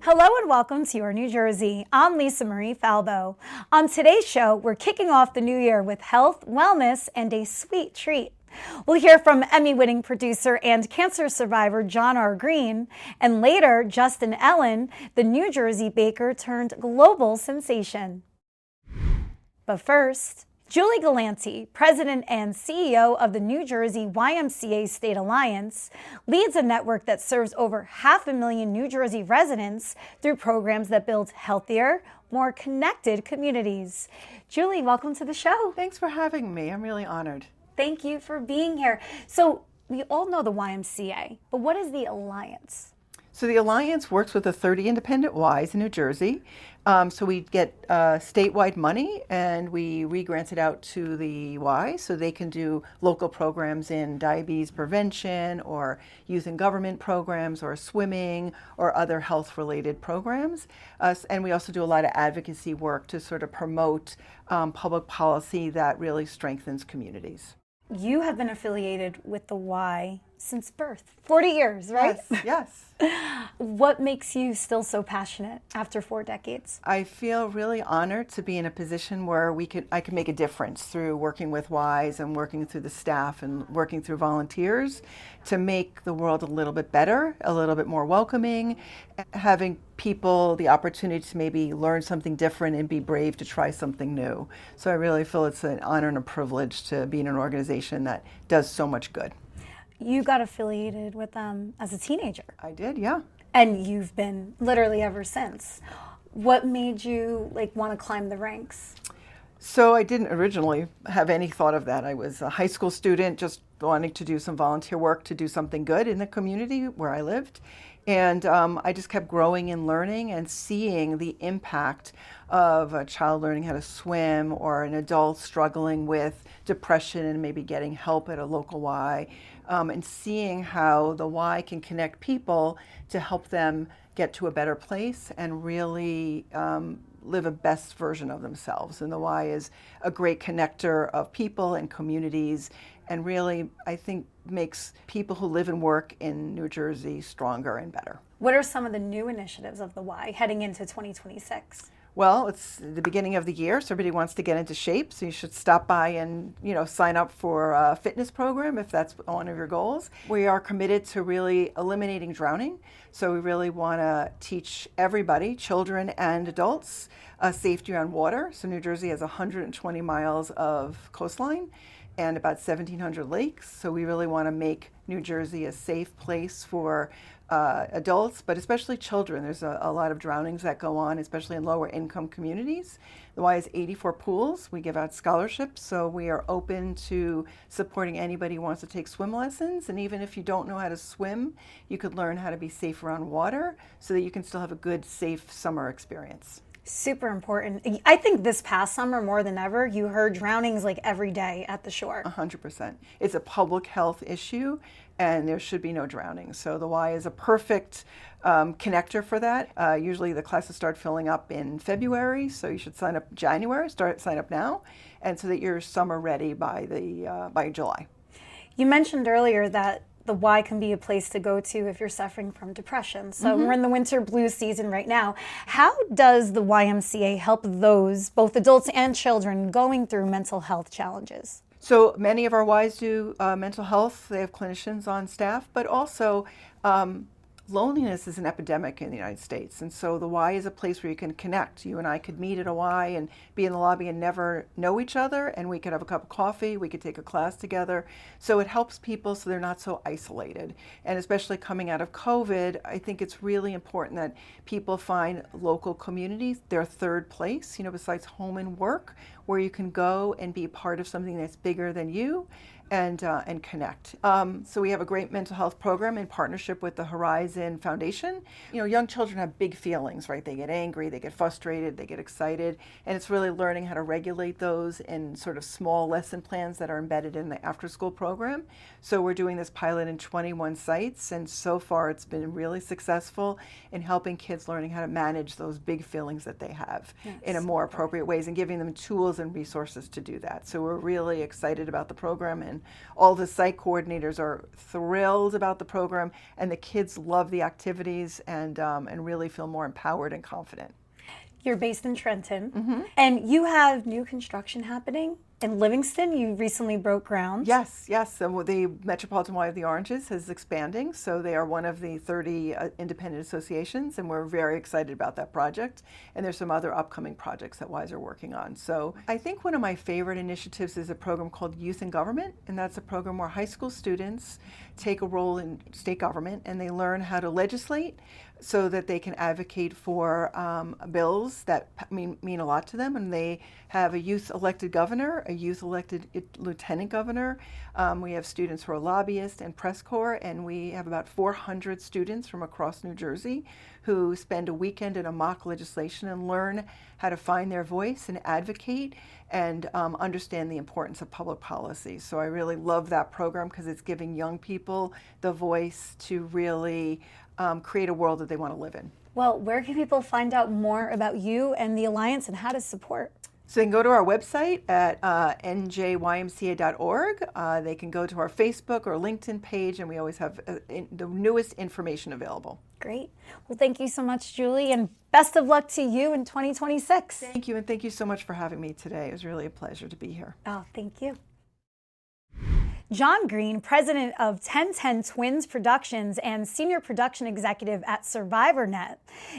Hello and welcome to Your New Jersey. I'm Lisa Marie Falbo. On today's show, we're kicking off the new year with health, wellness, and a sweet treat. We'll hear from Emmy-winning producer and cancer survivor John R. Green, and later, Justin Ellen, the New Jersey baker turned global sensation. But first, Julie Gallanty, president and CEO of the New Jersey YMCA State Alliance, leads a network that serves over 500,000 New Jersey residents through programs that build healthier, more connected communities. Julie, welcome to the show. Thanks for having me. I'm really honored. Thank you for being here. So we all know the YMCA, but what is the Alliance? So the Alliance works with the 30 independent Ys in New Jersey. So we get statewide money and we re-grant it out to the Y so they can do local programs in diabetes prevention or youth and government programs or swimming or other health-related programs. And we also do a lot of advocacy work to sort of promote public policy that really strengthens communities. You have been affiliated with the Y since birth, 40 years, right? Yes. What makes you still so passionate after 4 decades? I feel really honored to be in a position where I can make a difference through working with Ys and working through the staff and working through volunteers to make the world a little bit better, a little bit more welcoming, having people the opportunity to maybe learn something different and be brave to try something new. So I really feel it's an honor and a privilege to be in an organization that does so much good. You got affiliated with them as a teenager. I did, yeah. And you've been literally ever since. What made you want to climb the ranks? So I didn't originally have any thought of that. I was a high school student just wanting to do some volunteer work to do something good in the community where I lived. And I just kept growing and learning and seeing the impact of a child learning how to swim or an adult struggling with depression and maybe getting help at a local Y, and seeing how the Y can connect people to help them get to a better place and really live a best version of themselves. And the Y is a great connector of people and communities and really, I think, makes people who live and work in New Jersey stronger and better. What are some of the new initiatives of the Y heading into 2026? Well, it's the beginning of the year, so everybody wants to get into shape, so you should stop by and, sign up for a fitness program if that's one of your goals. We are committed to really eliminating drowning, so we really want to teach everybody, children and adults, safety around water. So New Jersey has 120 miles of coastline and about 1,700 lakes, so we really want to make New Jersey a safe place for adults, but especially children. There's a lot of drownings that go on, especially in lower income communities. The Y has 84 pools. We give out scholarships, so we are open to supporting anybody who wants to take swim lessons. And even if you don't know how to swim, you could learn how to be safe around water so that you can still have a good, safe summer experience. Super important. I think this past summer, more than ever, you heard drownings every day at the shore. 100%. It's a public health issue, and there should be no drowning. So the Y is a perfect connector for that. Usually the classes start filling up in February, so you should sign up January, sign up now, and so that you're summer ready by July. You mentioned earlier that the Y can be a place to go to if you're suffering from depression. So we're in the winter blues season right now. How does the YMCA help those, both adults and children, going through mental health challenges? So many of our Ys do mental health. They have clinicians on staff, but also loneliness is an epidemic in the United States. And so the Y is a place where you can connect. You and I could meet at a Y and be in the lobby and never know each other, and we could have a cup of coffee, we could take a class together. So it helps people so they're not so isolated. And especially coming out of COVID, I think it's really important that people find local communities, their third place, besides home and work, where you can go and be part of something that's bigger than you and connect. So we have a great mental health program in partnership with the Horizon Foundation. Young children have big feelings, right? They get angry, they get frustrated, they get excited, and it's really learning how to regulate those in sort of small lesson plans that are embedded in the after-school program. So we're doing this pilot in 21 sites, and so far it's been really successful in helping kids learning how to manage those big feelings that they have in a more appropriate ways and giving them tools skills and resources to do that. So we're really excited about the program, and all the site coordinators are thrilled about the program, and the kids love the activities and really feel more empowered and confident. You're based in Trenton, and you have new construction happening in Livingston. You recently broke ground. Yes. So the Metropolitan Y of the Oranges is expanding, so they are one of the 30 independent associations, and we're very excited about that project. And there's some other upcoming projects that Y's are working on. So I think one of my favorite initiatives is a program called Youth in Government, and that's a program where high school students take a role in state government, and they learn how to legislate so that they can advocate for bills that mean a lot to them. And they have a youth elected governor, a youth elected lieutenant governor. We have students who are lobbyists and press corps, and we have about 400 students from across New Jersey who spend a weekend in a mock legislation and learn how to find their voice and advocate and understand the importance of public policy. So I really love that program because it's giving young people the voice to really create a world that they want to live in. Well, where can people find out more about you and the Alliance and how to support? So they can go to our website at njymca.org. They can go to our Facebook or LinkedIn page, and we always have the newest information available. Great. Well, thank you so much, Julie, and best of luck to you in 2026. Thank you, and thank you so much for having me today. It was really a pleasure to be here. Oh, thank you. John Green, president of 1010 Twins Productions and senior production executive at SurvivorNet,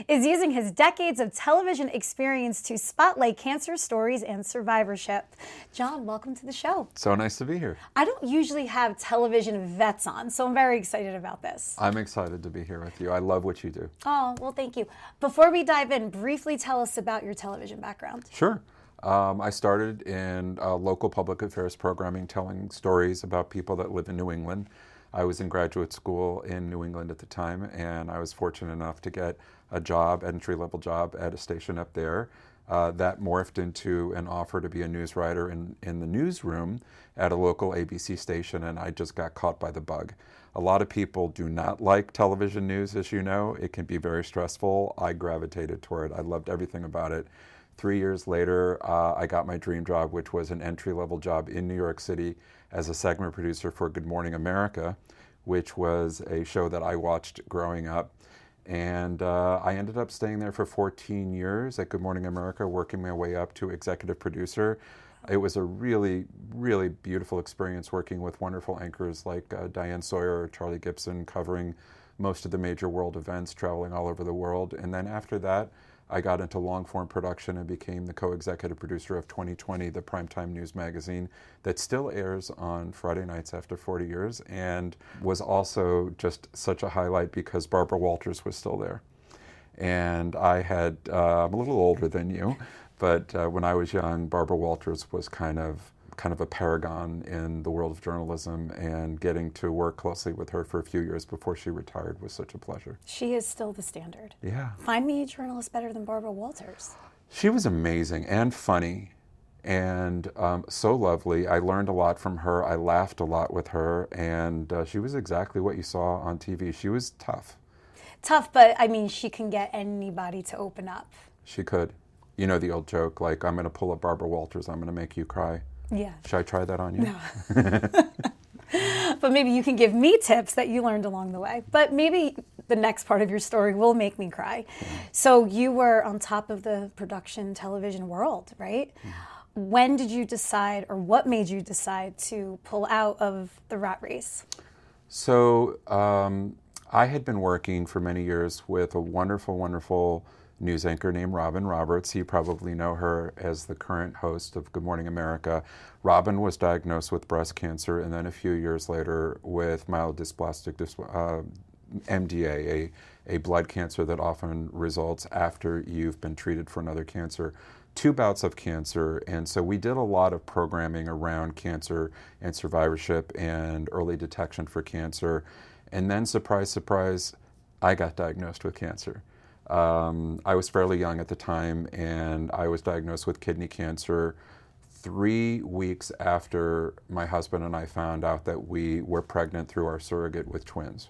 is using his decades of television experience to spotlight cancer stories and survivorship. John, welcome to the show. So nice to be here. I don't usually have television vets on, so I'm very excited about this. I'm excited to be here with you. I love what you do. Oh, well, thank you. Before we dive in, briefly tell us about your television background. Sure. I started in local public affairs programming, telling stories about people that live in New England. I was in graduate school in New England at the time, and I was fortunate enough to get a job, entry-level job at a station up there. That morphed into an offer to be a news writer in the newsroom at a local ABC station, and I just got caught by the bug. A lot of people do not like television news, as you know. It can be very stressful. I gravitated toward it. I loved everything about it. 3 years later, I got my dream job, which was an entry-level job in New York City as a segment producer for Good Morning America, which was a show that I watched growing up. And I ended up staying there for 14 years at Good Morning America, working my way up to executive producer. It was a really, really beautiful experience working with wonderful anchors like Diane Sawyer or Charlie Gibson, covering most of the major world events, traveling all over the world. And then after that, I got into long-form production and became the co-executive producer of 2020, the primetime news magazine that still airs on Friday nights after 40 years, and was also just such a highlight because Barbara Walters was still there. And I had, I'm a little older than you, but when I was young, Barbara Walters was kind of a paragon in the world of journalism, and getting to work closely with her for a few years before she retired was such a pleasure. She is still the standard. Yeah. Find me a journalist better than Barbara Walters. She was amazing and funny and so lovely. I learned a lot from her. I laughed a lot with her, and she was exactly what you saw on TV. She was tough. Tough, but I mean, she can get anybody to open up. She could. You know the old joke, like, I'm going to pull up Barbara Walters, I'm going to make you cry. Yeah. Should I try that on you? No. But maybe you can give me tips that you learned along the way. But maybe the next part of your story will make me cry. So you were on top of the production television world, right? When did you decide, or what made you decide to pull out of the rat race? So I had been working for many years with a wonderful, wonderful news anchor named Robin Roberts. You probably know her as the current host of Good Morning America. Robin was diagnosed with breast cancer, and then a few years later with myelodysplastic MDA, a blood cancer that often results after you've been treated for another cancer. 2 bouts of cancer, and so we did a lot of programming around cancer and survivorship and early detection for cancer. And then, surprise, surprise, I got diagnosed with cancer. I was fairly young at the time, and I was diagnosed with kidney cancer 3 weeks after my husband and I found out that we were pregnant through our surrogate with twins.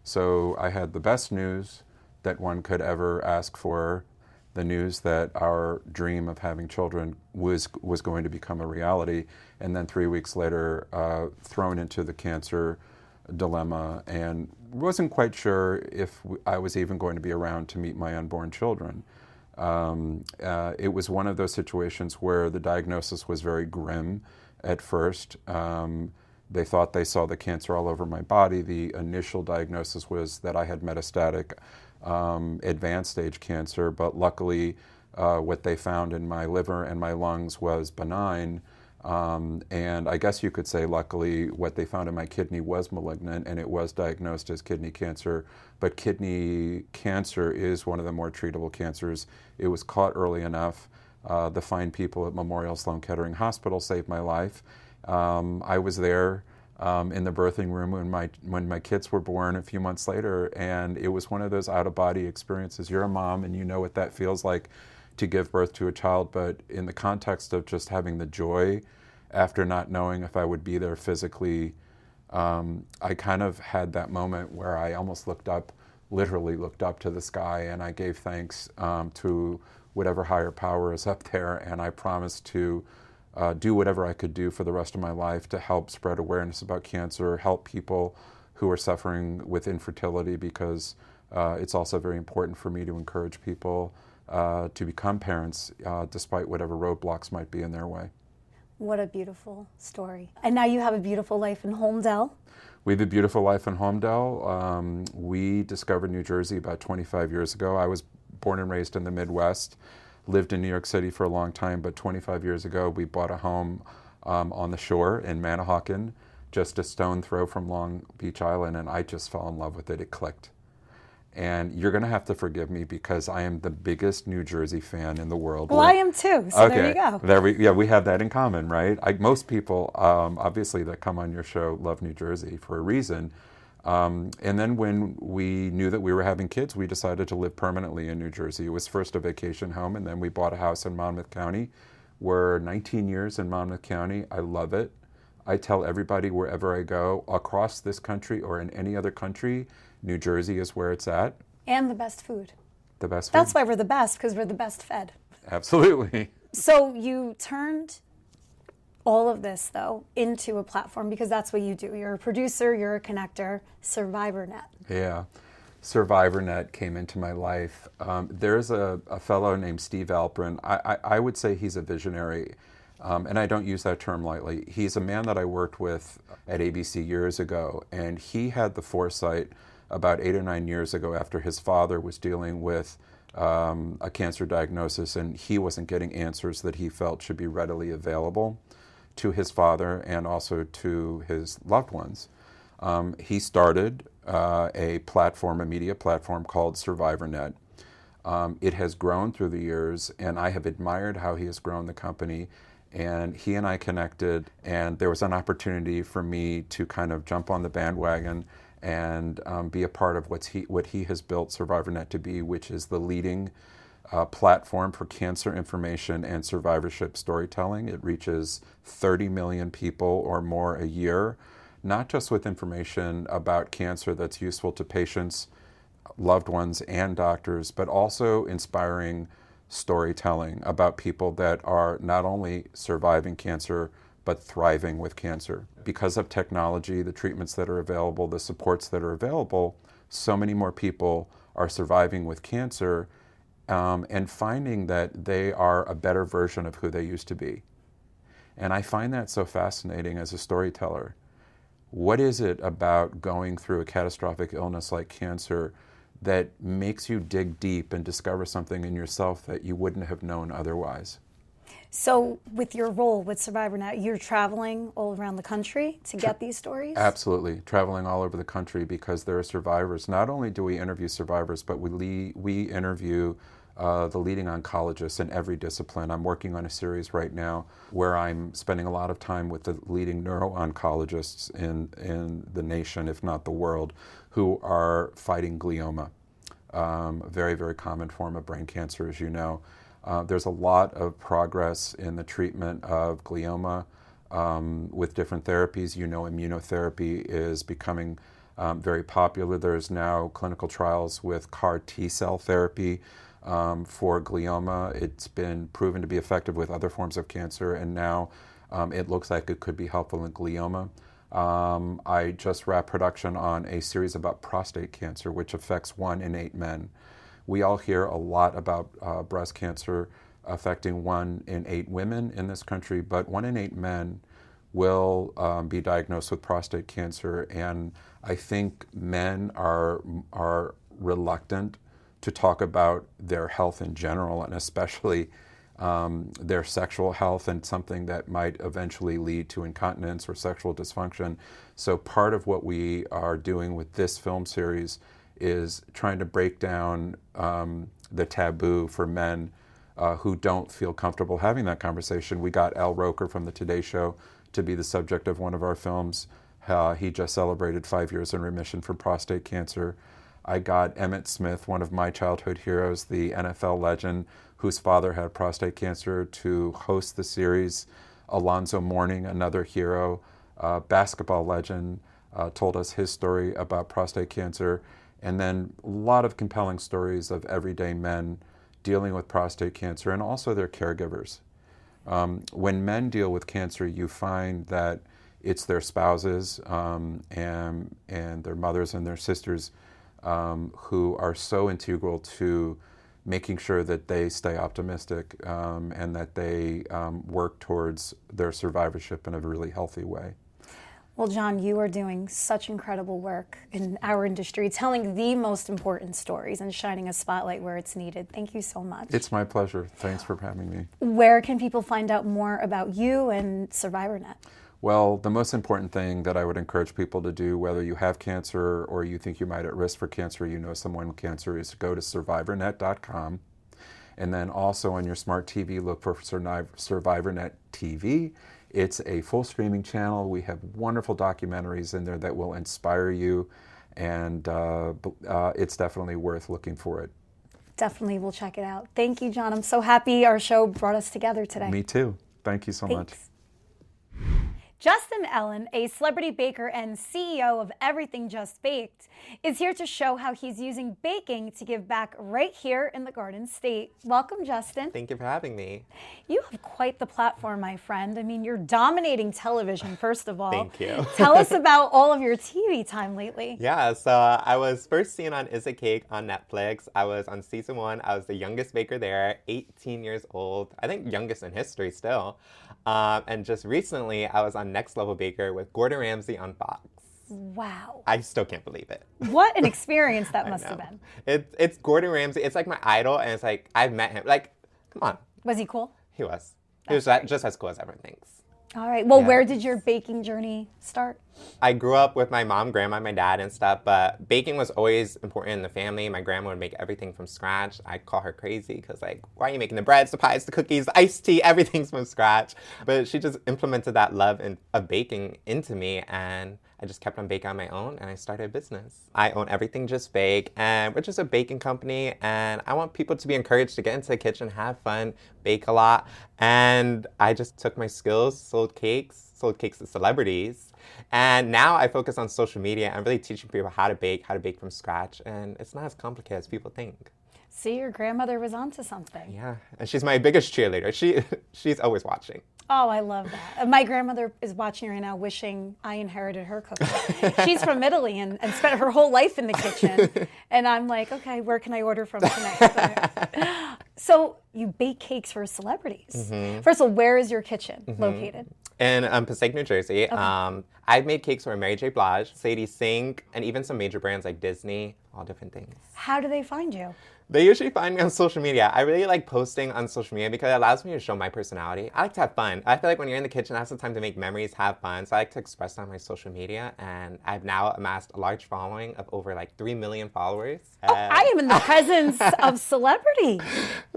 So I had the best news that one could ever ask for, the news that our dream of having children was going to become a reality, and then 3 weeks later thrown into the cancer dilemma and wasn't quite sure if I was even going to be around to meet my unborn children. It was one of those situations where the diagnosis was very grim at first. They thought they saw the cancer all over my body. The initial diagnosis was that I had metastatic advanced stage cancer, but luckily what they found in my liver and my lungs was benign. And I guess you could say, luckily, what they found in my kidney was malignant, and it was diagnosed as kidney cancer. But kidney cancer is one of the more treatable cancers. It was caught early enough. The fine people at Memorial Sloan Kettering Hospital saved my life. I was there in the birthing room when my kids were born a few months later, and it was one of those out-of-body experiences. You're a mom, and you know what that feels like to give birth to a child, but in the context of just having the joy after not knowing if I would be there physically, I kind of had that moment where I almost literally looked up to the sky, and I gave thanks to whatever higher power is up there, and I promised to do whatever I could do for the rest of my life to help spread awareness about cancer, help people who are suffering with infertility, because it's also very important for me to encourage people to become parents despite whatever roadblocks might be in their way. What a beautiful story. And now you have a beautiful life in Holmdel. We have a beautiful life in Holmdel. We discovered New Jersey about 25 years ago. I was born and raised in the Midwest, lived in New York City for a long time, but 25 years ago we bought a home on the shore in Manahawkin, just a stone throw from Long Beach Island, and I just fell in love with it. It clicked. And you're going to have to forgive me because I am the biggest New Jersey fan in the world. Well, I am too, so okay. There you go. We have that in common, right? Most people, obviously, that come on your show love New Jersey for a reason. And then when we knew that we were having kids, we decided to live permanently in New Jersey. It was first a vacation home, and then we bought a house in Monmouth County. We're 19 years in Monmouth County. I love it. I tell everybody wherever I go, across this country or in any other country, New Jersey is where it's at. And the best food. The best food. That's why we're the best, because we're the best fed. Absolutely. So you turned all of this, though, into a platform, because that's what you do. You're a producer, you're a connector, SurvivorNet. Yeah. SurvivorNet came into my life. There's a fellow named Steve Alperin. I would say he's a visionary, and I don't use that term lightly. He's a man that I worked with at ABC years ago, and he had the foresight about 8 or 9 years ago after his father was dealing with a cancer diagnosis, and he wasn't getting answers that he felt should be readily available to his father and also to his loved ones. He started a media platform called SurvivorNet. It has grown through the years, and I have admired how he has grown the company. And he and I connected, and there was an opportunity for me to kind of jump on the bandwagon and be a part of what he has built SurvivorNet to be, which is the leading platform for cancer information and survivorship storytelling. It reaches 30 million people or more a year, not just with information about cancer that's useful to patients, loved ones, and doctors, but also inspiring storytelling about people that are not only surviving cancer, but thriving with cancer. Because of technology, the treatments that are available, the supports that are available, so many more people are surviving with cancer and finding that they are a better version of who they used to be. And I find that so fascinating as a storyteller. What is it about going through a catastrophic illness like cancer that makes you dig deep and discover something in yourself that you wouldn't have known otherwise? So with your role with SurvivorNet, you're traveling all around the country to get these stories? Absolutely. Traveling all over the country because there are survivors. Not only do we interview survivors, but we interview the leading oncologists in every discipline. I'm working on a series right now where I'm spending a lot of time with the leading neuro-oncologists in the nation, if not the world, who are fighting glioma, a very, very common form of brain cancer, as you know. There's a lot of progress in the treatment of glioma with different therapies. You know, immunotherapy is becoming very popular. There's now clinical trials with CAR T-cell therapy for glioma. It's been proven to be effective with other forms of cancer, and now it looks like it could be helpful in glioma. I just wrapped production on a series about prostate cancer, which affects 1 in 8 men. We all hear a lot about breast cancer affecting 1 in 8 women in this country, but 1 in 8 men will be diagnosed with prostate cancer, and I think men are reluctant to talk about their health in general, and especially their sexual health, and something that might eventually lead to incontinence or sexual dysfunction. So part of what we are doing with this film series is trying to break down the taboo for men who don't feel comfortable having that conversation. We got Al Roker from the Today Show to be the subject of one of our films. He just celebrated 5 years in remission from prostate cancer. I got Emmitt Smith, one of my childhood heroes, the NFL legend whose father had prostate cancer, to host the series. Alonzo Mourning, another hero, basketball legend, told us his story about prostate cancer. And then a lot of compelling stories of everyday men dealing with prostate cancer, and also their caregivers. When men deal with cancer, you find that it's their spouses and their mothers and their sisters who are so integral to making sure that they stay optimistic and that they work towards their survivorship in a really healthy way. Well, John, you are doing such incredible work in our industry, telling the most important stories and shining a spotlight where it's needed. Thank you so much. It's my pleasure. Thanks for having me. Where can people find out more about you and SurvivorNet? Well, the most important thing that I would encourage people to do, whether you have cancer or you think you might at risk for cancer, you know someone with cancer, is to go to survivornet.com. And then also on your smart TV, look for SurvivorNet TV. It's a full streaming channel. We have wonderful documentaries in there that will inspire you, and it's definitely worth looking for it. Definitely, we'll check it out. Thank you, John. I'm so happy our show brought us together today. Me too. Thank you so much. Justin Ellen, a celebrity baker and CEO of Everything Just Baked, is here to show how he's using baking to give back right here in the Garden State. Welcome, Justin. Thank you for having me. You have quite the platform, my friend. I mean, you're dominating television, first of all. Thank you. Tell us about all of your TV time lately. Yeah, so I was first seen on Is It Cake on Netflix. I was on season 1. I was the youngest baker there, 18 years old. I think youngest in history still. And just recently, I was on Next Level Baker with Gordon Ramsay on Fox. Wow. I still can't believe it. What an experience that must have been. It's Gordon Ramsay. It's like my idol, and it's like, I've met him. Like, come on. Was he cool? He was. He was just as cool as everyone thinks. All right. Well, Yeah. where did your baking journey start? I grew up with my mom, grandma, my dad, and stuff, but baking was always important in the family. My grandma would make everything from scratch. I'd call her crazy because, like, why are you making the breads, the pies, the cookies, the iced tea, everything's from scratch? But she just implemented that love of baking into me, and I just kept on baking on my own, and I started a business. I own Everything Just Bake, and we're just a baking company, and I want people to be encouraged to get into the kitchen, have fun, bake a lot, and I just took my skills, sold cakes to celebrities, and now I focus on social media and really teaching people how to bake from scratch, and it's not as complicated as people think. See, your grandmother was onto something. Yeah, and she's my biggest cheerleader. She's always watching. Oh, I love that. My grandmother is watching right now, wishing I inherited her cooking. She's from Italy and spent her whole life in the kitchen. And I'm like, okay, where can I order from tonight? So you bake cakes for celebrities. Mm-hmm. First of all, where is your kitchen located? In Passaic, New Jersey. Okay. I've made cakes for Mary J. Blige, Sadie Sink, and even some major brands like Disney, all different things. How do they find you? They usually find me on social media. I really like posting on social media because it allows me to show my personality. I like to have fun. I feel like when you're in the kitchen, that's the time to make memories, have fun. So I like to express that on my social media. And I've now amassed a large following of over like 3 million followers. Oh, I am in the presence of celebrity.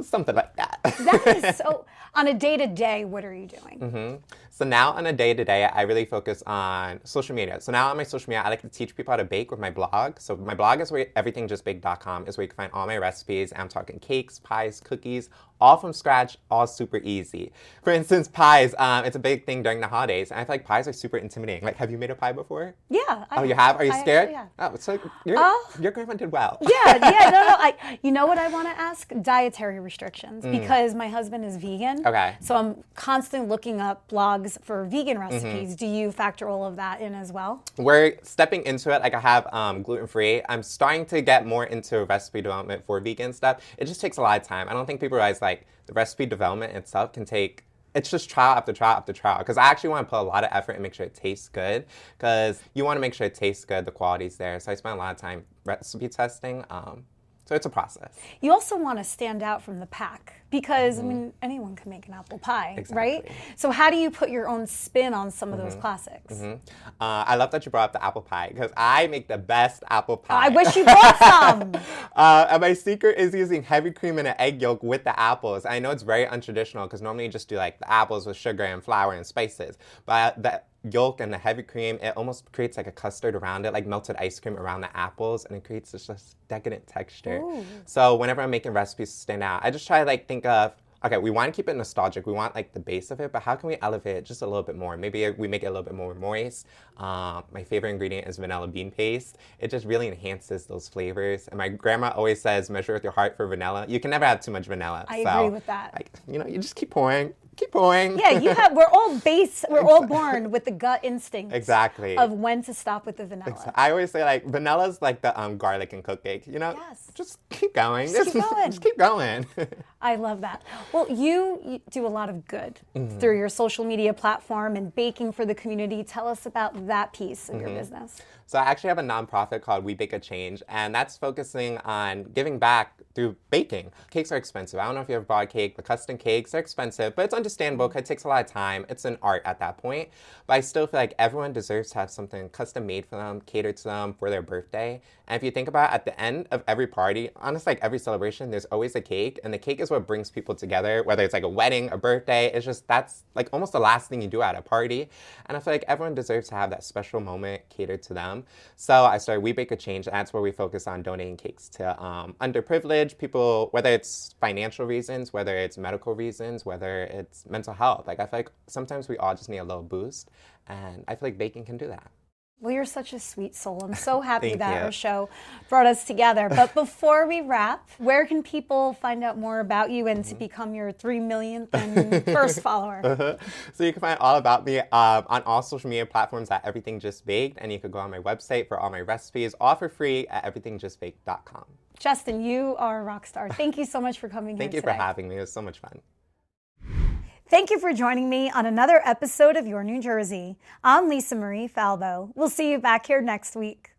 Something like that. That is so... On a day-to-day, what are you doing? So now on a day-to-day, I really focus on social media. So now on my social media, I like to teach people how to bake with my blog. So my blog is where everythingjustbake.com is where you can find all my recipes. I'm talking cakes, pies, cookies, all from scratch, all super easy. For instance, pies, it's a big thing during the holidays. And I feel like pies are super intimidating. Like, have you made a pie before? Yeah. You have? Are you scared? Actually, Oh, it's like your grandma did well. No. You know what I want to ask? Dietary restrictions, because my husband is vegan. Okay. So I'm constantly looking up blogs for vegan recipes. Do you factor all of that in as well? We're stepping into it. Like I have gluten-free. I'm starting to get more into recipe development for vegan stuff. It just takes a lot of time. I don't think people realize like the recipe development itself can take, it's just trial after trial after trial. Because I actually want to put a lot of effort and make sure it tastes good. Because you want to make sure it tastes good, the quality's there. So I spend a lot of time recipe testing. So it's a process. You also want to stand out from the pack because, I mean, anyone can make an apple pie, right? So how do you put your own spin on some of those classics? I love that you brought up the apple pie because I make the best apple pie. I wish you brought some. And my secret is using heavy cream and an egg yolk with the apples. I know it's very untraditional because normally you just do like the apples with sugar and flour and spices. But the yolk and the heavy cream, it almost creates like a custard around it, like melted ice cream around the apples, and it creates this just decadent texture. Ooh. So whenever I'm making recipes to stand out, I just try to like think of, okay, we want to keep it nostalgic. We want like the base of it, but how can we elevate it just a little bit more? Maybe we make it a little bit more moist. My favorite ingredient is vanilla bean paste. It just really enhances those flavors. And my grandma always says, measure with your heart for vanilla. You can never have too much vanilla. I agree with that. Like, you just keep pouring. Keep pouring. Yeah, we're all born with the gut instinct of when to stop with the vanilla. I always say like vanilla's like the garlic and cookie. Yes. Just keep going. Just keep going. Just keep going. I love that. Well, you do a lot of good through your social media platform and baking for the community. Tell us about that piece of your business. So I actually have a nonprofit called We Bake a Change, and that's focusing on giving back through baking. Cakes are expensive. I don't know if you ever bought a cake. The custom cakes are expensive, but it's understandable because it takes a lot of time. It's an art at that point. But I still feel like everyone deserves to have something custom made for them, catered to them for their birthday. And if you think about it, at the end of every party, honestly, like every celebration, there's always a cake, and the cake is what brings people together, whether it's like a wedding, a birthday. It's just, that's like almost the last thing you do at a party. And I feel like everyone deserves to have that special moment catered to them. So I started We Bake a Change, and that's where we focus on donating cakes to underprivileged people, whether it's financial reasons, whether it's medical reasons, whether it's mental health. Like I feel like sometimes we all just need a little boost, and I feel like baking can do that. Well, you're such a sweet soul. I'm so happy Thank that you. our show brought us together. But before we wrap, where can people find out more about you and to become your 3 millionth and first follower? So you can find all about me on all social media platforms at Everything Just Baked, and you can go on my website for all my recipes, all for free at everythingjustbaked.com. Justin, you are a rock star. Thank you so much for coming Thank here you today. for having me. It was so much fun. Thank you for joining me on another episode of Your New Jersey. I'm Lisa Marie Falbo. We'll see you back here next week.